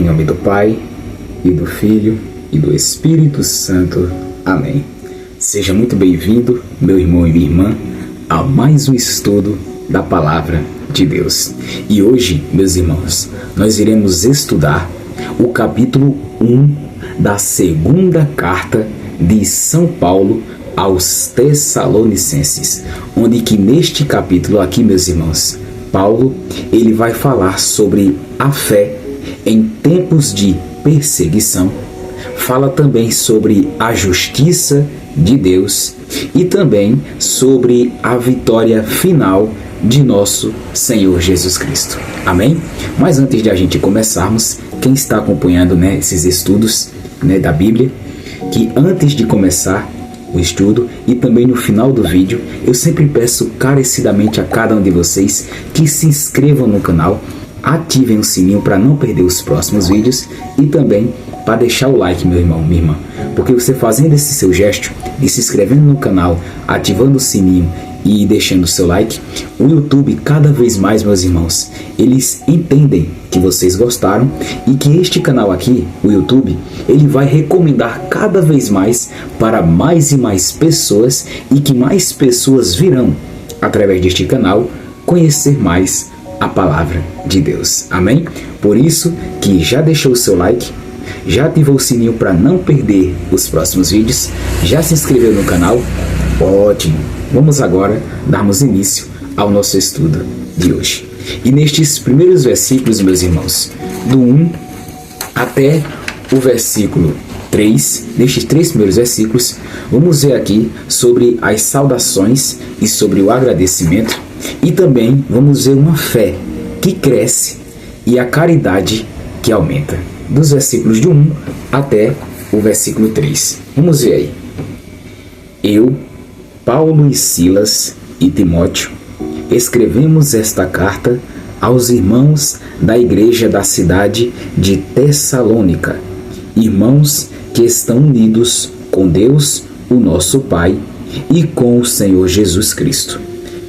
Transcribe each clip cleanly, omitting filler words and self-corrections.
nome do Pai, e do Filho, e do Espírito Santo. Amém. Seja muito bem-vindo, meu irmão e minha irmã, a mais um estudo da Palavra de Deus. E hoje, meus irmãos, nós iremos estudar o capítulo 1 da segunda carta de São Paulo aos Tessalonicenses, onde que neste capítulo aqui, meus irmãos, Paulo, ele vai falar sobre a fé em tempos de perseguição, fala também sobre a justiça de Deus e também sobre a vitória final de nosso Senhor Jesus Cristo. Amém? Mas antes de a gente começarmos, quem está acompanhando, esses estudos, da Bíblia, que antes de começar o estudo e também no final do vídeo, eu sempre peço carecidamente a cada um de vocês que se inscrevam no canal, ativem o sininho para não perder os próximos vídeos e também para deixar o like, meu irmão, minha irmã, porque você fazendo esse seu gesto de se inscrevendo no canal, ativando o sininho e deixando o seu like, o YouTube cada vez mais, meus irmãos, eles entendem que vocês gostaram e que este canal aqui, o YouTube, ele vai recomendar cada vez mais para mais e mais pessoas e que mais pessoas virão, através deste canal, conhecer mais a Palavra de Deus. Amém? Por isso que já deixou o seu like, já ativou o sininho para não perder os próximos vídeos, já se inscreveu no canal? Ótimo! Vamos agora darmos início ao nosso estudo de hoje. E nestes primeiros versículos, meus irmãos, do 1 até o versículo 3, nestes 3 primeiros versículos, vamos ver aqui sobre as saudações e sobre o agradecimento, e também vamos ver uma fé que cresce e a caridade que aumenta. Dos versículos de 1 até o versículo 3. Vamos ver aí. Eu, Paulo e Silas e Timóteo, escrevemos esta carta aos irmãos da igreja da cidade de Tessalônica, irmãos que estão unidos com Deus, o nosso Pai, e com o Senhor Jesus Cristo.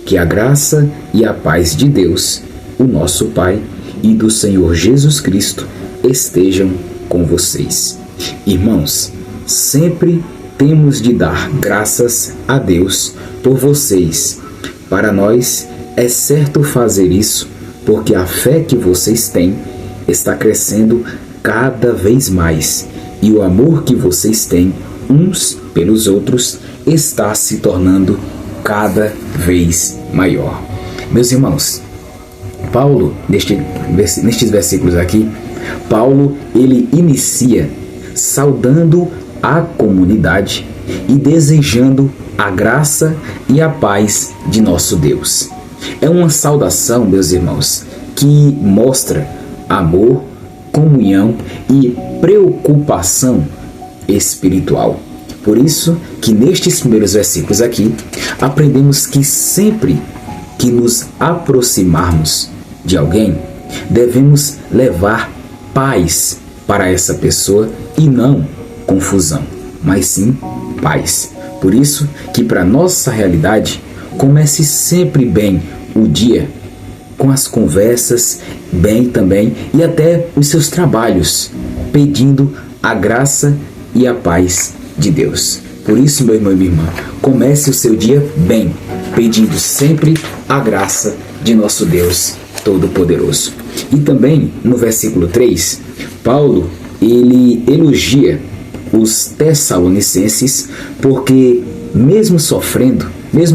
Que a graça e a paz de Deus, o nosso Pai, e do Senhor Jesus Cristo estejam com vocês. Irmãos, sempre temos de dar graças a Deus por vocês. Para nós é certo fazer isso, porque a fé que vocês têm está crescendo cada vez mais e o amor que vocês têm uns pelos outros está se tornando cada vez maior. Meus irmãos, Paulo, nestes versículos aqui, Paulo, ele inicia saudando a comunidade e desejando a graça e a paz de nosso Deus. É uma saudação, meus irmãos, que mostra amor, comunhão e preocupação espiritual. Por isso que nestes primeiros versículos aqui, aprendemos que sempre que nos aproximarmos de alguém, devemos levar paz para essa pessoa e não confusão, mas sim paz. Por isso que para nossa realidade, comece sempre bem o dia, com as conversas bem também e até os seus trabalhos, pedindo a graça e a paz de Deus. Por isso, meu irmão e minha irmã, comece o seu dia bem, pedindo sempre a graça de nosso Deus Todo-Poderoso. E também no versículo 3, Paulo, ele elogia os Tessalonicenses porque mesmo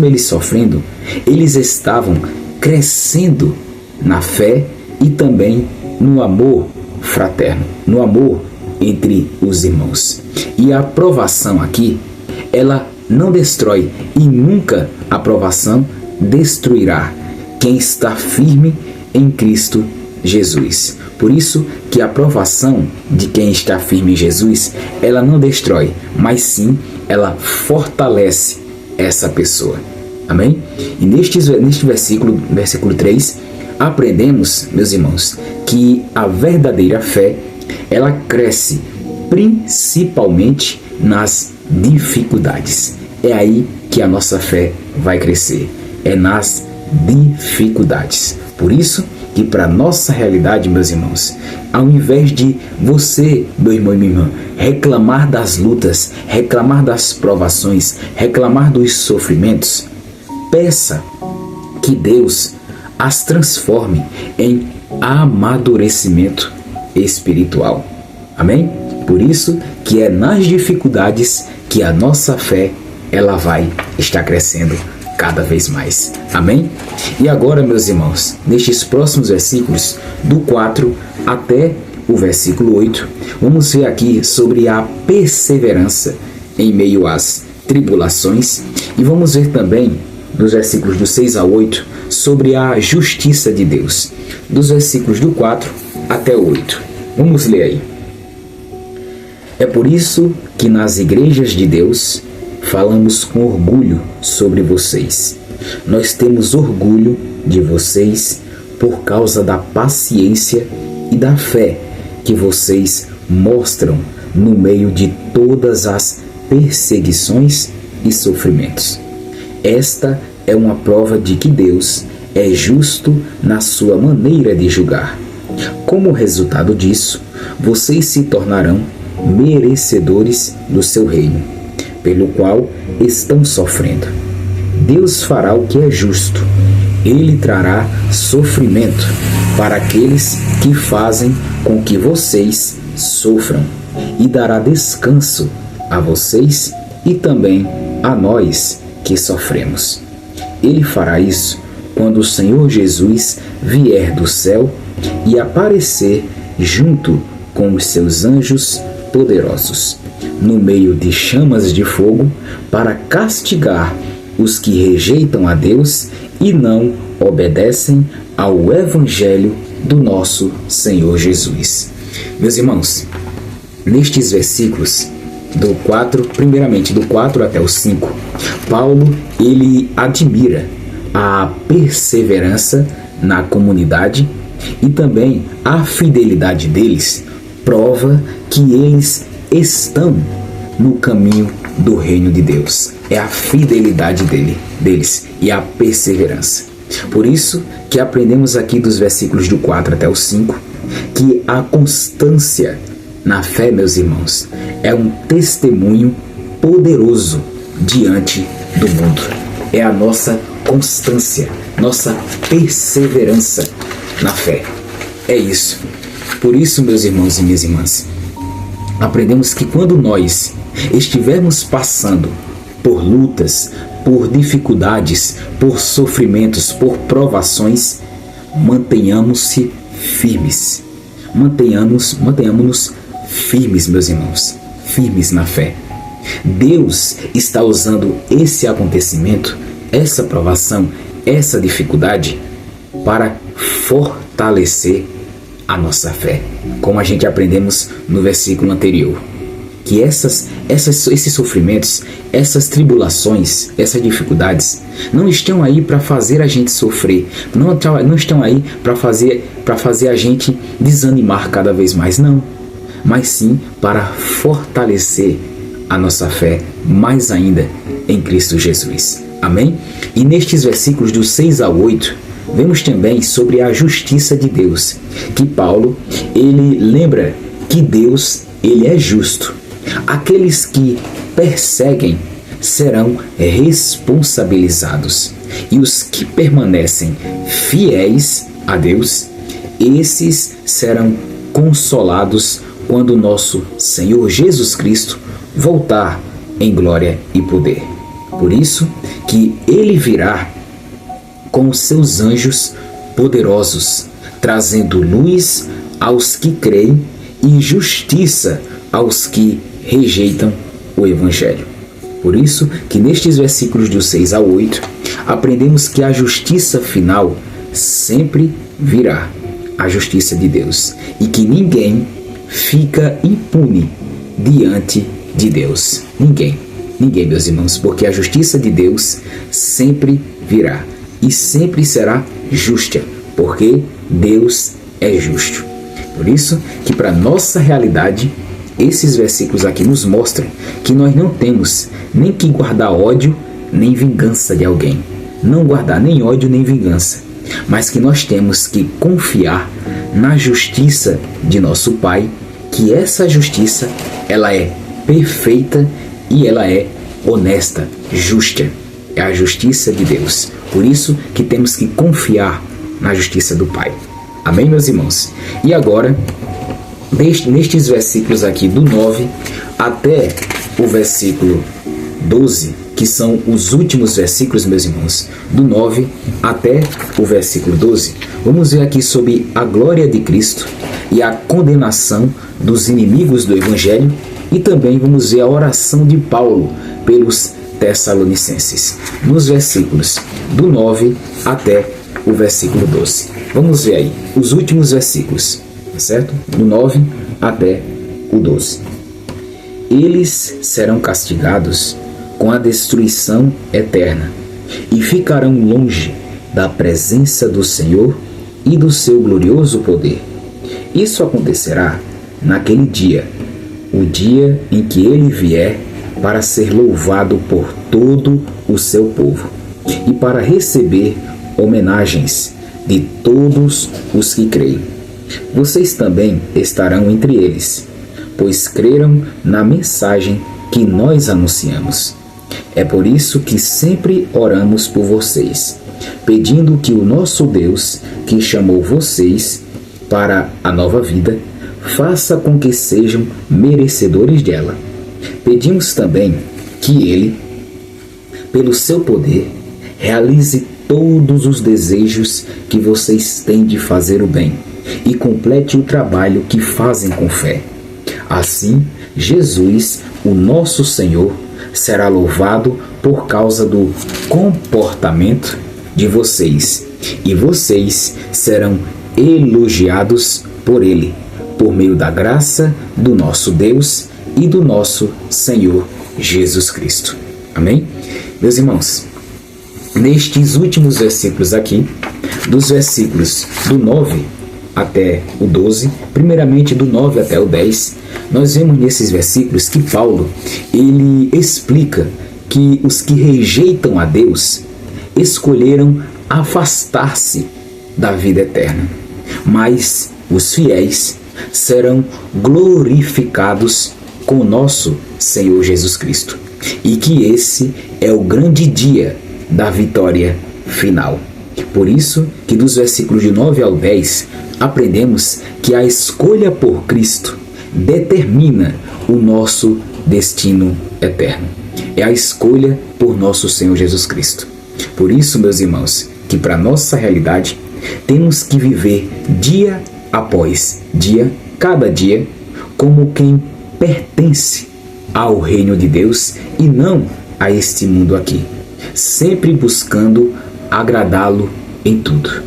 eles sofrendo, eles estavam crescendo na fé e também no amor fraterno, no amor entre os irmãos. E a provação aqui, ela não destrói e nunca a provação destruirá quem está firme em Cristo Jesus. Por isso que a provação de quem está firme em Jesus, ela não destrói, mas sim ela fortalece essa pessoa. Amém? E neste versículo 3, aprendemos, meus irmãos, que a verdadeira fé, ela cresce principalmente nas dificuldades. É aí que a nossa fé vai crescer, é nas dificuldades. Por isso que para nossa realidade, meus irmãos, ao invés de você, meu irmão e minha irmã, reclamar das lutas, reclamar das provações, reclamar dos sofrimentos, peça que Deus as transforme em amadurecimento espiritual. Amém? Por isso que é nas dificuldades que a nossa fé ela vai estar crescendo cada vez mais. Amém? E agora, meus irmãos, nestes próximos versículos, do 4 até o versículo 8, vamos ver aqui sobre a perseverança em meio às tribulações e vamos ver também, nos versículos do 6 ao 8, sobre a justiça de Deus, dos versículos do 4 até o 8. Vamos ler aí. É por isso que nas igrejas de Deus falamos com orgulho sobre vocês. Nós temos orgulho de vocês por causa da paciência e da fé que vocês mostram no meio de todas as perseguições e sofrimentos. Esta é uma prova de que Deus é justo na sua maneira de julgar. Como resultado disso, vocês se tornarão merecedores do seu reino, pelo qual estão sofrendo. Deus fará o que é justo. Ele trará sofrimento para aqueles que fazem com que vocês sofram e dará descanso a vocês e também a nós que sofremos. Ele fará isso quando o Senhor Jesus vier do céu e aparecer junto com os seus anjos poderosos, no meio de chamas de fogo, para castigar os que rejeitam a Deus e não obedecem ao Evangelho do nosso Senhor Jesus. Meus irmãos, nestes versículos, primeiramente do 4 até o 5, Paulo ele admira a perseverança na comunidade e também a fidelidade deles prova que eles estão no caminho do reino de Deus. É a fidelidade deles e a perseverança. Por isso que aprendemos aqui dos versículos do 4 até o 5 que a constância na fé, meus irmãos, é um testemunho poderoso diante do mundo. É a nossa constância, nossa perseverança na fé. É isso. Por isso, meus irmãos e minhas irmãs, aprendemos que quando nós estivermos passando por lutas, por dificuldades, por sofrimentos, por provações, mantenhamos-se firmes. Mantenhamos-nos firmes, meus irmãos, firmes na fé. Deus está usando esse acontecimento, essa provação, essa dificuldade para fortalecer a nossa fé, como a gente aprendemos no versículo anterior, que esses sofrimentos, essas tribulações, essas dificuldades não estão aí para fazer a gente sofrer, não estão aí para fazer a gente desanimar cada vez mais, não, mas sim para fortalecer a nossa fé mais ainda em Cristo Jesus. Amém? E nestes versículos do 6 ao 8, vemos também sobre a justiça de Deus, que Paulo, ele lembra que Deus, ele é justo. Aqueles que perseguem serão responsabilizados, e os que permanecem fiéis a Deus, esses serão consolados quando nosso Senhor Jesus Cristo voltar em glória e poder. Por isso que ele virá com os seus anjos poderosos, trazendo luz aos que creem e justiça aos que rejeitam o Evangelho. Por isso que nestes versículos do 6 ao 8, aprendemos que a justiça final sempre virá, a justiça de Deus, e que ninguém fica impune diante de Deus. Ninguém, meus irmãos, porque a justiça de Deus sempre virá e sempre será justa, porque Deus é justo. Por isso que para nossa realidade, esses versículos aqui nos mostram que nós não temos nem que guardar ódio nem vingança de alguém. Não guardar nem ódio nem vingança, mas que nós temos que confiar na justiça de nosso Pai, que essa justiça, ela é perfeita e ela é honesta, justa. É a justiça de Deus. Por isso que temos que confiar na justiça do Pai. Amém, meus irmãos? E agora, nestes versículos aqui do 9 até o versículo 12, que são os últimos versículos, meus irmãos, do 9 até o versículo 12, vamos ver aqui sobre a glória de Cristo e a condenação dos inimigos do Evangelho, e também vamos ver a oração de Paulo pelos Tessalonicenses, nos versículos do 9 até o versículo 12. Vamos ver aí os últimos versículos, certo? Do 9 até o 12. Eles serão castigados com a destruição eterna e ficarão longe da presença do Senhor e do seu glorioso poder. Isso acontecerá naquele dia, o dia em que ele vier para ser louvado por todo o seu povo e para receber homenagens de todos os que creem. Vocês também estarão entre eles, pois creram na mensagem que nós anunciamos. É por isso que sempre oramos por vocês, pedindo que o nosso Deus, que chamou vocês para a nova vida, faça com que sejam merecedores dela. Pedimos também que Ele, pelo seu poder, realize todos os desejos que vocês têm de fazer o bem e complete o trabalho que fazem com fé. Assim, Jesus, o nosso Senhor, será louvado por causa do comportamento de vocês, e vocês serão elogiados por Ele, por meio da graça do nosso Deus e do nosso Senhor Jesus Cristo. Amém? Meus irmãos, nestes últimos versículos aqui, dos versículos do 9 até o 12, primeiramente do 9 até o 10, nós vemos nesses versículos que Paulo, ele explica que os que rejeitam a Deus escolheram afastar-se da vida eterna, mas os fiéis serão glorificados com o nosso Senhor Jesus Cristo, e que esse é o grande dia da vitória final. Por isso que dos versículos de 9 ao 10 aprendemos que a escolha por Cristo determina o nosso destino eterno. É a escolha por nosso Senhor Jesus Cristo. Por isso, meus irmãos, que para nossa realidade temos que viver dia após dia, cada dia, como quem pertence ao reino de Deus e não a este mundo aqui, sempre buscando agradá-lo em tudo.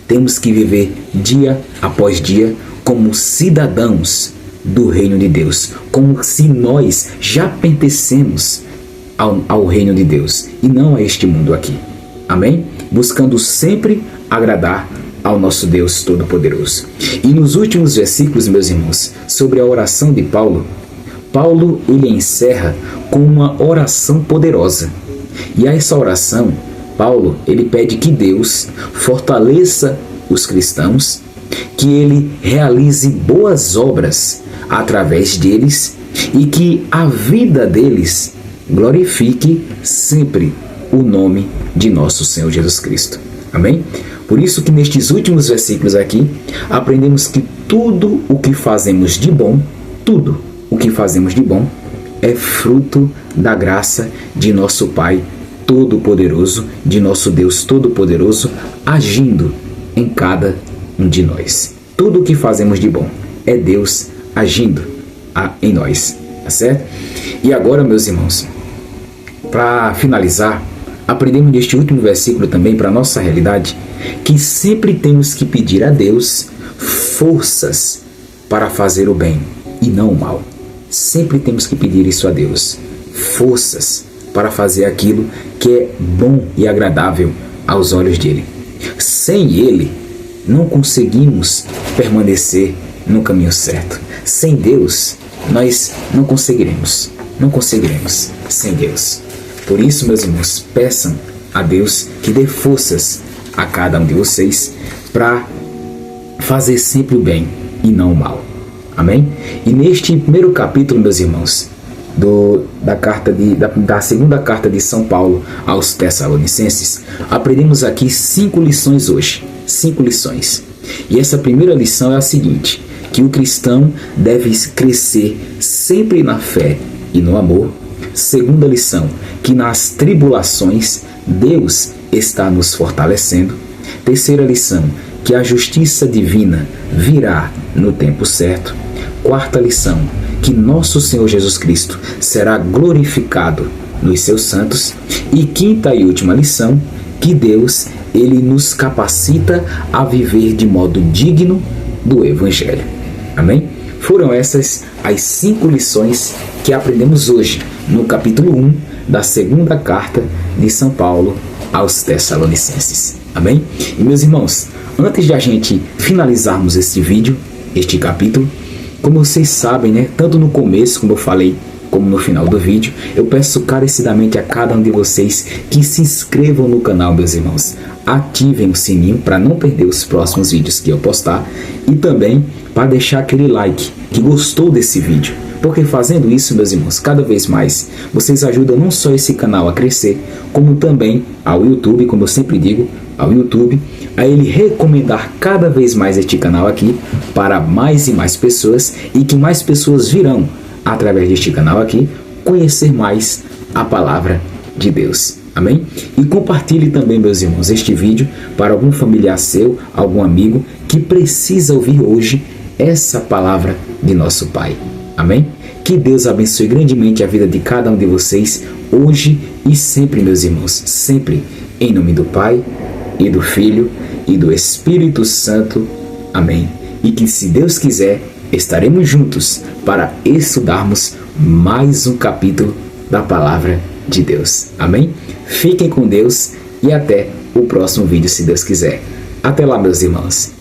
Temos que viver dia após dia como cidadãos do reino de Deus, como se nós já pertencemos ao reino de Deus e não a este mundo aqui. Amém? Buscando sempre agradar ao nosso Deus Todo-Poderoso. E nos últimos versículos, meus irmãos, sobre a oração de Paulo, ele encerra com uma oração poderosa. E a essa oração, Paulo, ele pede que Deus fortaleça os cristãos, que ele realize boas obras através deles e que a vida deles glorifique sempre o nome de nosso Senhor Jesus Cristo. Amém? Por isso que nestes últimos versículos aqui, aprendemos que tudo o que fazemos de bom, tudo o que fazemos de bom, é fruto da graça de nosso Pai Todo-Poderoso, de nosso Deus Todo-Poderoso, agindo em cada um de nós. Tudo o que fazemos de bom é Deus agindo em nós, tá certo? E agora, meus irmãos, para finalizar, aprendemos neste último versículo também para a nossa realidade que sempre temos que pedir a Deus forças para fazer o bem e não o mal. Sempre temos que pedir isso a Deus, forças para fazer aquilo que é bom e agradável aos olhos dele. Sem ele, não conseguimos permanecer no caminho certo. Sem Deus, nós não conseguiremos sem Deus. Por isso, meus irmãos, peçam a Deus que dê forças a cada um de vocês para fazer sempre o bem e não o mal. Amém? E neste primeiro capítulo, meus irmãos, da segunda carta de São Paulo aos Tessalonicenses, aprendemos aqui 5 lições hoje. 5 lições. E essa primeira lição é a seguinte: que o cristão deve crescer sempre na fé e no amor. Segunda lição: que nas tribulações Deus está nos fortalecendo. Terceira lição: que a justiça divina virá no tempo certo. Quarta lição: que nosso Senhor Jesus Cristo será glorificado nos seus santos. E quinta e última lição: que Deus, Ele nos capacita a viver de modo digno do Evangelho. Amém? Foram essas as 5 lições que aprendemos hoje no capítulo 1 da segunda carta de São Paulo aos Tessalonicenses. Amém? E meus irmãos, antes de a gente finalizarmos este vídeo, este capítulo, como vocês sabem, né, tanto no começo, como eu falei, como no final do vídeo, eu peço encarecidamente a cada um de vocês que se inscrevam no canal, meus irmãos. Ativem o sininho para não perder os próximos vídeos que eu postar e também para deixar aquele like que gostou desse vídeo. Porque fazendo isso, meus irmãos, cada vez mais vocês ajudam não só esse canal a crescer, como também ao YouTube, como eu sempre digo, ao YouTube, a ele recomendar cada vez mais este canal aqui para mais e mais pessoas, e que mais pessoas virão, através deste canal aqui, conhecer mais a palavra de Deus. Amém? E compartilhe também, meus irmãos, este vídeo para algum familiar seu, algum amigo que precisa ouvir hoje essa palavra de nosso Pai. Amém? Que Deus abençoe grandemente a vida de cada um de vocês, hoje e sempre, meus irmãos. Sempre, em nome do Pai, e do Filho, e do Espírito Santo. Amém. E que, se Deus quiser, estaremos juntos para estudarmos mais um capítulo da Palavra de Deus. Amém? Fiquem com Deus e até o próximo vídeo, se Deus quiser. Até lá, meus irmãos.